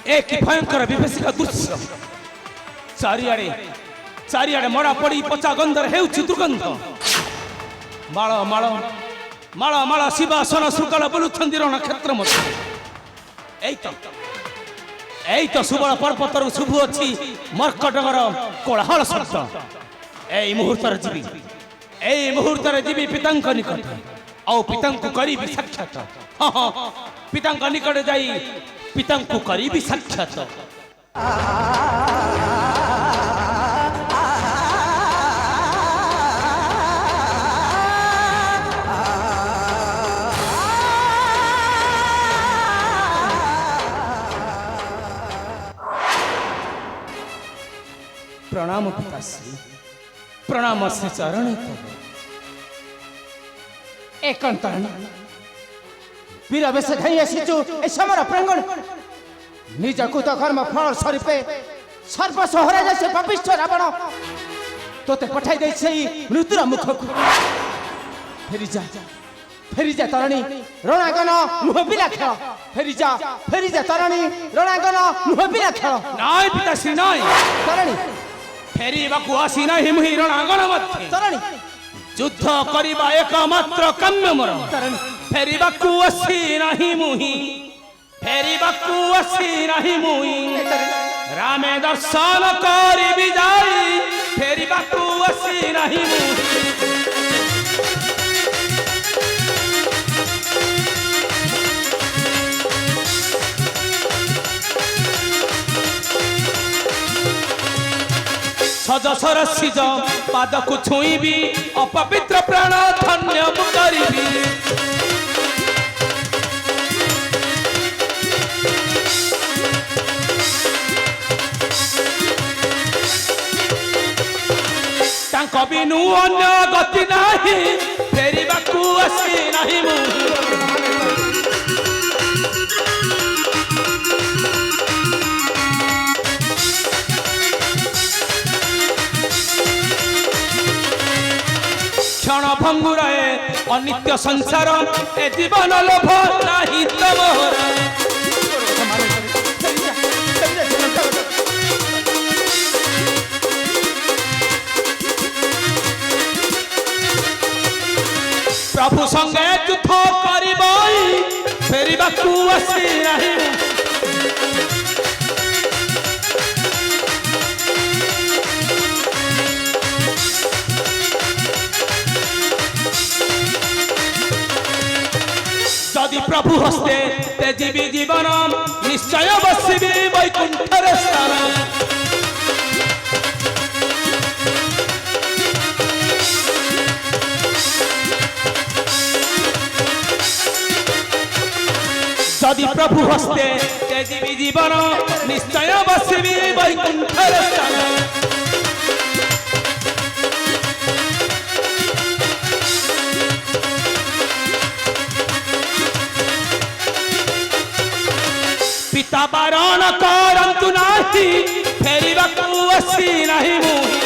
एक भयंकर विभीषिका दृश्य चारिआडे चारिआडे मड़ा पड़ी पचा गंधर हेउछि दुर्गंध माळ माळ माळ माळ शिवासन शुक्ल बुलुछन्ति रण क्षेत्र मध्य एई तो सुबल पर्वतर शुभ अछि मर्कटगर कोलाहल शब्द एई मुहूर्त जीवी पितांक निकट औ पितांक करीबी साक्षात पितांक निकट जाई पितांक करीबी साक्षात प्रणाम पिताश्री प्रणाम श्री चरण एकांतरण वीर बेश धाई आसीचु ए समर प्रांगण निज कुत कर्म फल स्वरूपे सर्वसहरा जैसे पापिष्ठ रावण तोते पठाई दे सेई मृत्युर मुख को फेरी जा तरणी रणांगन नुह बिला खेल फेरी जा तरणी रणांगन नुह बिला खेल नाय पिताश्री नाय तरणी फेरी बाकु आसी नाही मुहि रणांगन मध्य तरणी युद्ध करिबा एकमात्र काम्य मोर तरणी फेरी बाकु आसी नाही मुहि फेरी बाकु आसी नाही मुहि रामे दर्शन करिबि जाई फेरी बाकु आसी नाही मुहि सज सरसिज पाद को छुईबी अपवित्र प्राण धन्य करिबी तांक बिनु अन्य गति नाही फेरिबाकू आसी नाही मु क्षण भंगुराए अनित्य संसार ए जीवन लोभ नाही तमोर प्रभु संगे युद्ध करिबई फेरिबाकू आसी नाही यदि प्रभु हस्ते तेजीबी जीवन निश्चय बसिबी वैकुंठर स्थान यदि प्रभु हस्ते तेजीबी जीवन निश्चय बसिबी वैकुंठर स्थान पिता बारण करंतु नाही फेरिबाकू आसी नाही मुहि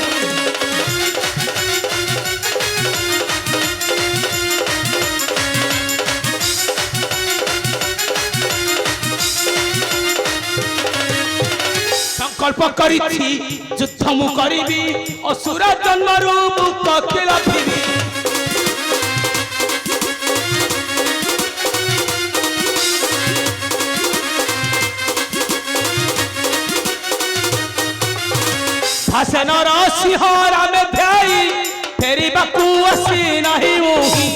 संकल्प करिछि युद्ध मु करिबी असुर जन्मरु मुक्त खेला फिरी हसन सिंहरा में ध्याई फेरिबाकू आसी नाही मुहि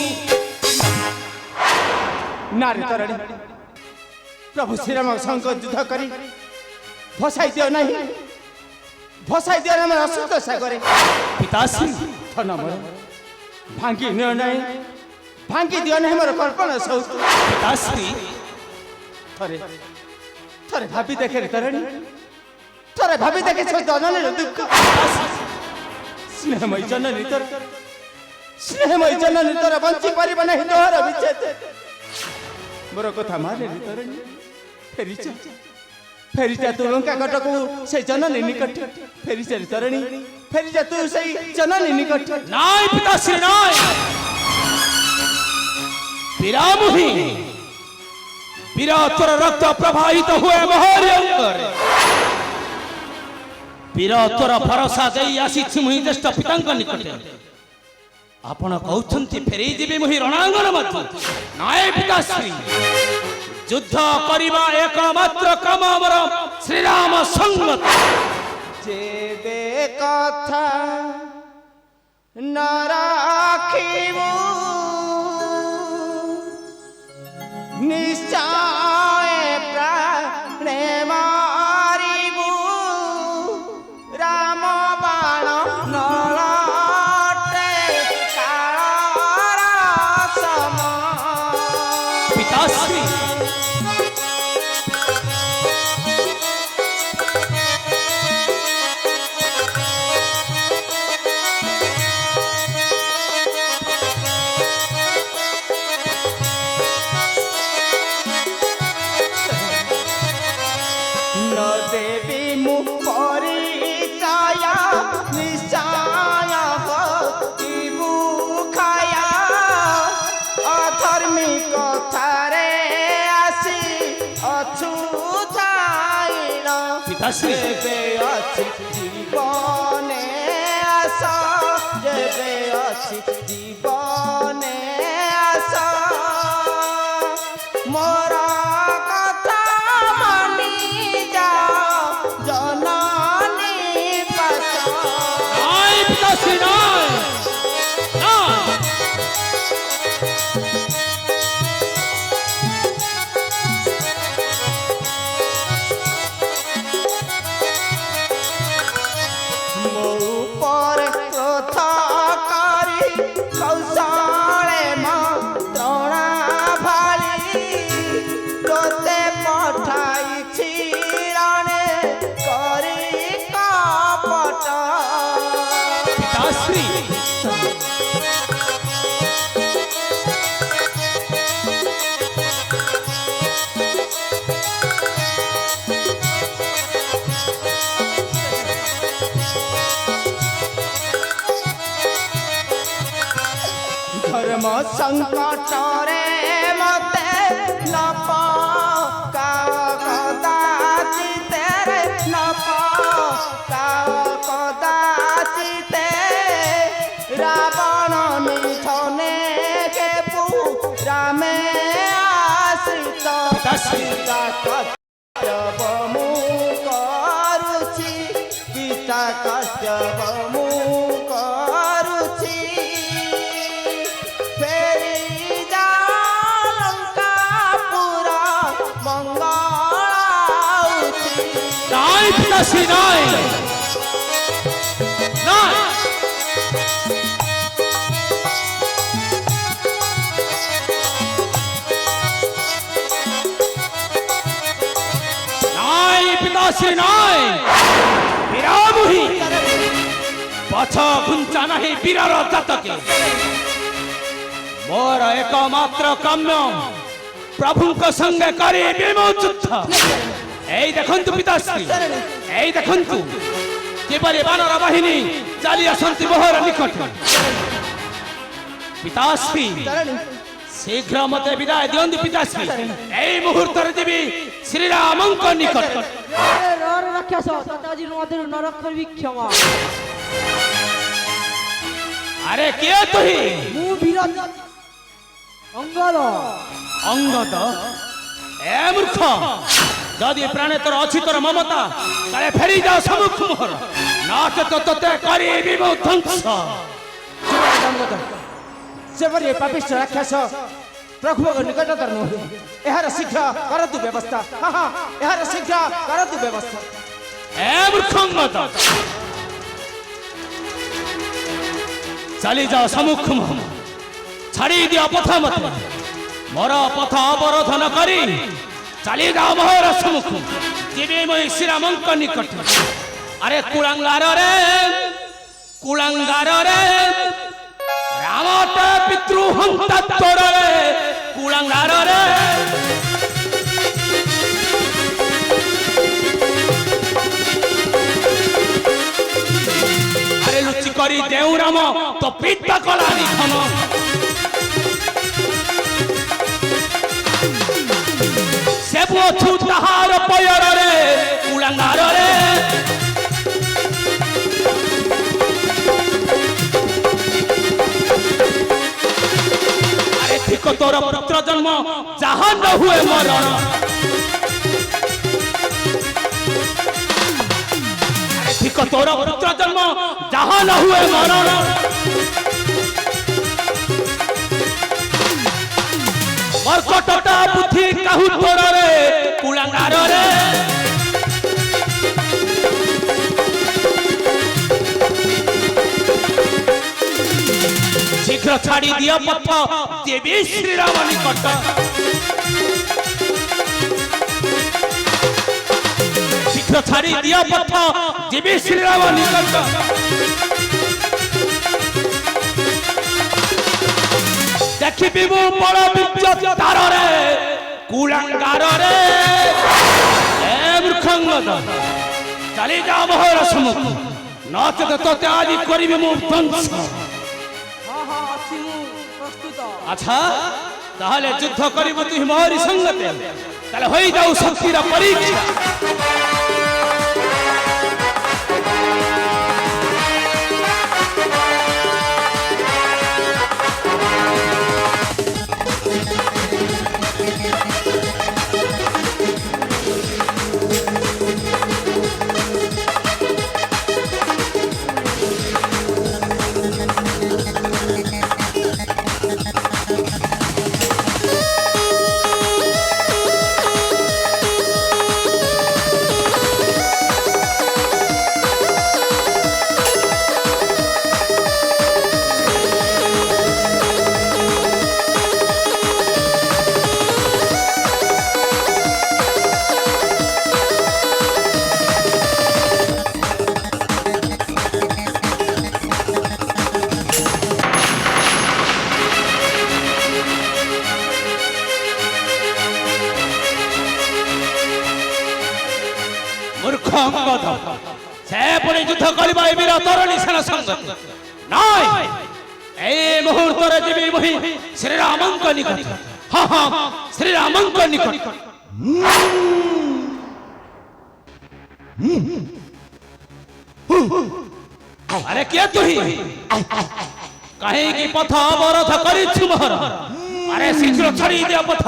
नारी तरणी प्रभु श्री राम संग युद्ध करी भसाई दियो नहीं ना अशुद्ध सागरे पिताश्री थन मोर भांगी नियो नहीं भांगी दियो नहीं मोर कल्पना सौ पिताश्री थरे भाभी देखे तरणी थरे भाभी देखे छो जननी दुख स्नेहमय जननी तर बंची परिबा नहीं तोहर विच्छेद मोर कथा माने तरणी फेरी जा तू लंका कटकू से जननी निकट फेरी जा तरणी फेरी जा तू से जननी निकट नाय पिताश्री नाय বীরত্বর রক্ত প্রবাহিত ହୁଏ ମୋହରି ଅଙ୍ଗରେ ବୀରତ୍ୱର ଭରସା ଦେଇ ଆସିଛି ମୁହିଁ ଜ୍ୟେଷ୍ଠ ପିତାଙ୍କ ନିକଟରେ ଆପଣ କହୁଛନ୍ତି ଫେରେଇ ଯିବେ ମୁହିଁ ରଣାଙ୍ଗନ ମଧ୍ୟ ନାଏ ପିତାଶ୍ରୀ ଯୁଦ୍ଧ କରିବା ଏକମାତ୍ର କାମ ଆମର ଶ୍ରୀରାମ ସଙ୍ଗତ ଯେବେ କଥା ନ ରାଖିବୁ ନିଶ୍ଚୟ ପ୍ରାଣେ ମାରିବୁ ରାମ ବାଣ ନଳଟେ କାଳର ସମ ପିତାଶ୍ରୀ ଦେବି ମୁଁ ପରିଚୟ ନିଶ୍ଚୟ ହଇବୁ ଖାୟା ଅଧର୍ମୀ କଥାରେ ଆସି ଅଛୁ ଛାଇଣ ପିତାଶ୍ରୀ ଯେବେ ଅଛି ଜୀବନେ ଆସ ଯେବେ ଅଛି ଜୀବନେ ଆସ ମୋର କଥା ମାନି ଯାଅ ଜନନୀ ପାଶ ନାଇଁ ପିତାଶ୍ରୀ ନାଇଁ ନାଇଁ ମୋ ଉପରେ କ୍ରୋଧ କରି କୌଶଳେ ମନ୍ତ୍ରଣା ଭାଳି ତୋତେ ପଠାଇଛି ରଣେ କରି କପଟ ପିତାଶ୍ରୀ ଧର୍ମ ସଂକଟରେ ମତେ ନ ପକାଅ କଦାଚିତେ ନ ପକାଅ କଦାଚିତେ ରାବଣ ନିଧନେ କେପୁ ରାମେ ଆଶ୍ରିତ ପିତାଶ୍ରୀ ପିତା କର୍ତ୍ତବ୍ୟ ମୁଁ କରୁଛି ପିତା କର୍ତ୍ତବ୍ୟ ମୁଁ କରୁଛି ଫେରି ଯାଅ ଲଙ୍କାପୁର ମଙ୍ଗଳାଉଛି ନାଇଁ ପିତାଶ୍ରୀ ନାଇଁ ନାଇଁ ନାଇଁ ପିତାଶ୍ରୀ ନାଇଁ ବୀରାମୁହି ପଛ ଘୁଞ୍ଚା ନାହିଁ ବୀରର ଜାତକେ ମୋର ଏକମାତ୍ର କାମ୍ୟ ପ୍ରଭୁଙ୍କ ସଙ୍ଗେ କରିବି ମୁଁ ଯୁଦ୍ଧ এই দেখন্তু পিতাশ্রী এই দেখন্তু কিপরি বানর বাহিনী চালি আসନ୍ତି মোহর নিকট পিতাশ্রী শীঘ্র মতে বিদায় দিয়ন্তু পিতাশ্রী এই মুহূর্তে ଯିବି শ্রীরামଙ୍କ নিকট রাক্ষস তাতাজি আমাদের নরক করবি ক্ষমা আরে কে তুই মু বিরত অঙ্গদ অঙ্গদ এ মূর্খ যদি প্রাণে তোর অছি তোর মমতা তাহলে ফেরি যাও সম্মুখ মোহর নাচে তোতে করিবি ମୁଁ ধ্বংস ସେପରି ପାପିଷ୍ଠ ରାକ୍ଷସ ପ୍ରଭୁଙ୍କ ନିକଟତର ନୁହେଁ ଏହାର ଶୀଘ୍ର କରନ୍ତୁ ବ୍ୟବସ୍ଥା ହଁ ହଁ ଏହାର ଶୀଘ୍ର କରନ୍ତୁ ବ୍ୟବସ୍ଥା এ মূর্খ অঙ্গদ চালি যাও সম্মুখ মোহর ছাড়ি দিও পথ মতে মোর পথ অবরোধ ন করি চালি যাও মোহর সম্মুখ ଯିବି ମୁଁ ଶ୍ରୀରାମଙ୍କ ନିକଟ আরে কুলাঙ্গার রে রামটা পিতৃ হন্তা তোর রে কুলাঙ্গার রে আরে লুচি করি দেউ রাম তো পিতা কলা নিধন ଅଛୁ ତାହାର ପୟରରେ କୁଳାଙ୍ଗାରରେ ଆରେ ଠିକ ତୋର ପୁତ୍ର ଜନ୍ମ ଯାହା ନ ହୁଏ ମରଣ ଆରେ ଠିକ ତୋର ପୁତ୍ର ଜନ୍ମ ଯାହା ନ ହୁଏ ମରଣ মর্কটটা বুদ্ধি কাহু তোরে কুলাঙ্গারে শীঘ্র ছাড়ি দিও পথ দেবী শ্রীরাম নিকট শীঘ্র ছাড়ি দিও পথ দেবী শ্রীরাম নিকট দেখিবি মু বড় বিদ্যুৎ তারে কুলাঙ্গারে এ মূর্খঙ্গদ চালি যা মোহর সম্মুখ নচেত তোতে আদি করিবি মু ধ্বংস হ্যাঁ হ্যাঁ আছি মু প্রস্তুত আচ্ছা তাহলে যুদ্ধ করিব তুই মোহরি সঙ্গতে তাহলে হই যাও শক্তির পরীক্ষা সে পুଣି যুদ্ধ କରିବା ଏ ବୀର ତୋର ନିଶାନ ସଙ୍ଗତି ନାଇଁ এই মুহূর্তরে ଯିବି ମୁହିଁ ଶ୍ରୀରାମଙ୍କ ନିକଟ ହଁ ହଁ ଶ୍ରୀରାମଙ୍କ ନିକଟ আরে কে তুই কাহিଁକି পথ অবরোধ କରିଛୁ মোহର আরে শীঘ্র ଛାଡ଼ି ଦିଅ ପଥ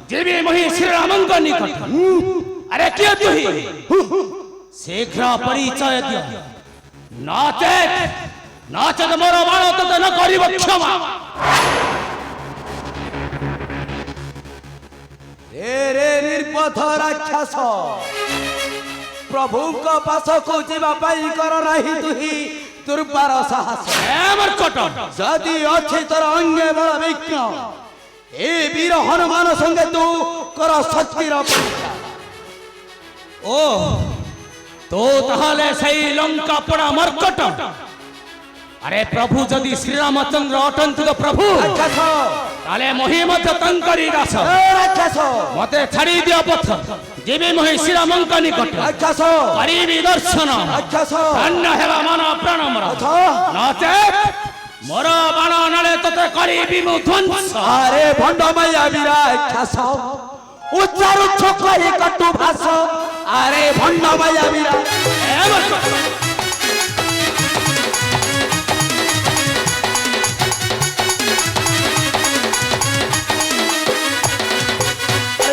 ଯିବି ମୁହିଁ ଶ୍ରୀରାମଙ୍କ ନିକଟ আরে কে তুই শীঘ্র পরিচয় দিও নচেত নচেত মোর বাণ তোতে ন করিব ক্ষমা রে নির্পথ রাক্ষস প্রভুଙ୍କ ପାଶକୁ ଯିବା ପାଇଁ କର ନାହିଁ ତୁହି ଦୁର୍ବାର ସାହସ এমর কট ଯଦି ଅଛି ତୋର ଅଙ୍ଗେ ବଳ ବିଘ୍ନ ଏ ବୀର ହନୁମାନ ସଙ୍ଗେ ତୁ କର ଶକ୍ତିର ପରୀକ୍ଷା ও তো তাহলে সেই লঙ্কা পড়া মর্কট আরে প্রভু যদি শ্রীরামচন্দ্র অটন্তু তো প্রভু রাক্ষস তাহলে মহিমত তঙ্করি দাস রাক্ষস মতে ছাড়ি দিও পথ ଯିବି ମୁହିଁ ଶ୍ରୀରାମଙ୍କ ନିକଟ রাক্ষস କରିବି ଦର୍ଶନ রাক্ষস ଧନ୍ୟ ହେବା ମନ ପ୍ରାଣ ମୋର ନଚେତ ମୋର ବାଣ ନାଳେ ତତେ କରିବି ମୁଁ ଧ୍ୱଂସ আরে ভণ্ডমাইয়া বিরাক্ষস উচ্চারু ছোকরি কটু ভাষ আরে ভণ্ডমাইয়া বিরা এমর কট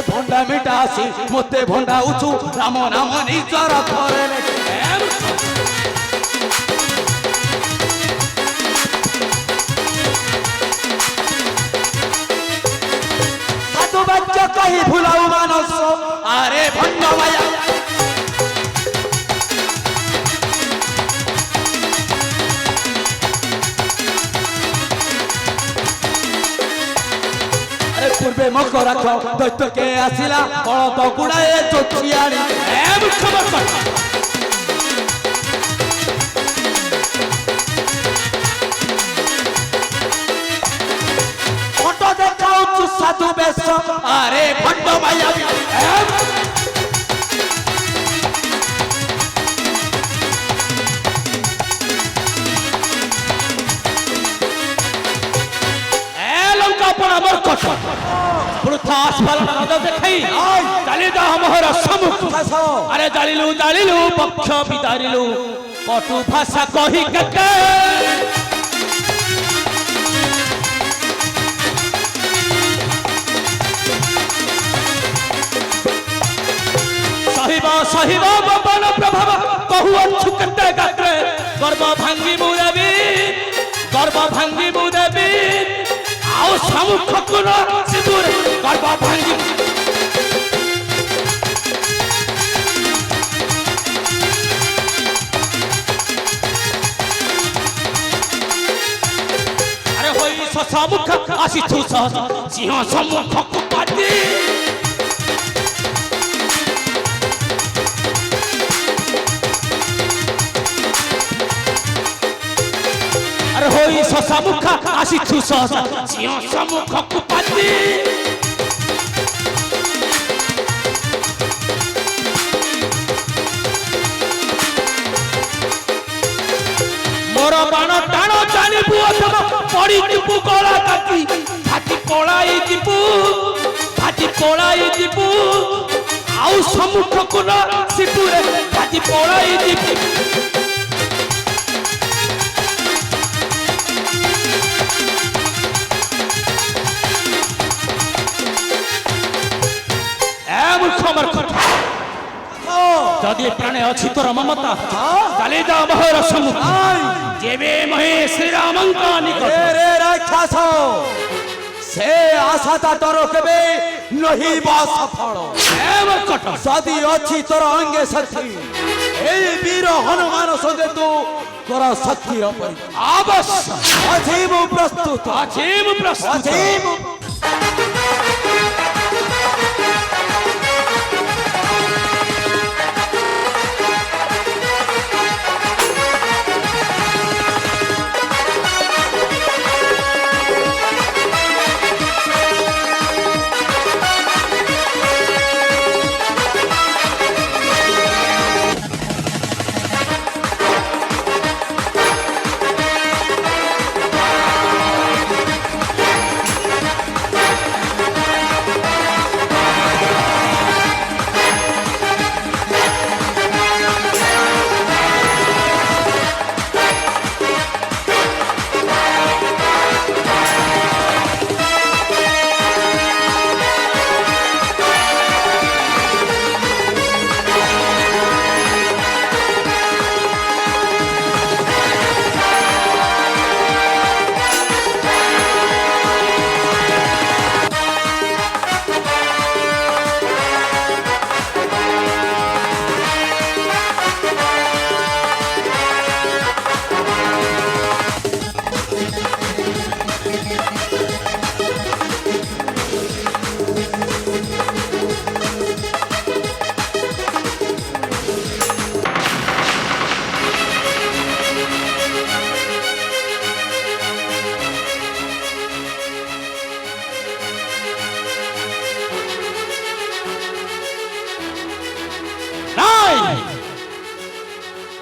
ভণ্ডা মিটা আসি মতে ভণ্ডা উঁচু রাম নাম নিজর ঘরে এমর কট সাধু বাক্য কহি ভুলাও মানস আরে ভণ্ডমাইয়া আরে পূর্বে মক রাখ দৈত্যকে আসিলা বলদ গুড়ায়ে চোচিয়াড়ি এমর খবর কট ফটো দেখাউছু সাধু বেশ আরে ভণ্ডমাইয়া এ লঙ্কা পড়া মর্কট বৃথা আস্ফালন নদ দেখাই জালি দা মোহর সম্মুখ আস আরে জালিলু পক্ষ বিদারিলু কটু ভাষা কহি কেতে সহিব বপন প্রভাব কহু অচ্ছু কেতে গাত্রে গর্ব ভাঙ্গি মুদেবী আও সম্মুখ কুল সিঁদুর গর্ব ভাঙ্গি আরে হই সম্মুখ আসিছু সিংহ সম্মুখକୁ পাতি আরে হই সম্মুখ আসিছু সিংহ সম্মুখକୁ পাতি মোর বাণ টাণ জানিবু অথবা পড়ি যিবু গলা কাটি ফাটি পড়াই যিবু আউ সম্মুখକୁ ন সিঁদুরে ফাটি পড়াই যিবু মূর্খ আমার কথা যদি প্রাণে অছি তোর মমতা চালি যা মোহর সম্মুখ যেবে মহে শ্রীরামঙ্ক নিকট রে রাক্ষস সে আশাটা তোর কেবে নহিব সফল যদি অছি তোর অঙ্গে শক্তি এই বীর হনুমান সঙ্গে তু কর শক্তির পরীক্ষা অবশ্য আছি মু প্রস্তুত আছি আছি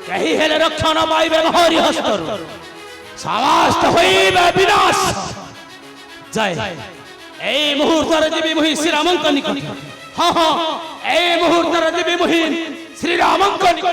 কেহি হেলে রক্ষণ পাইবে হরি হস্তরু সমস্ত হইবে বিনাশ জয় এই মুহূর্তরে ଯିବି মুহি শ্রীরামঙ্ক নিকট হ্যাঁ এই মুহূর্তরে ଯିବି মুহি শ্রীরামঙ্ক নিকট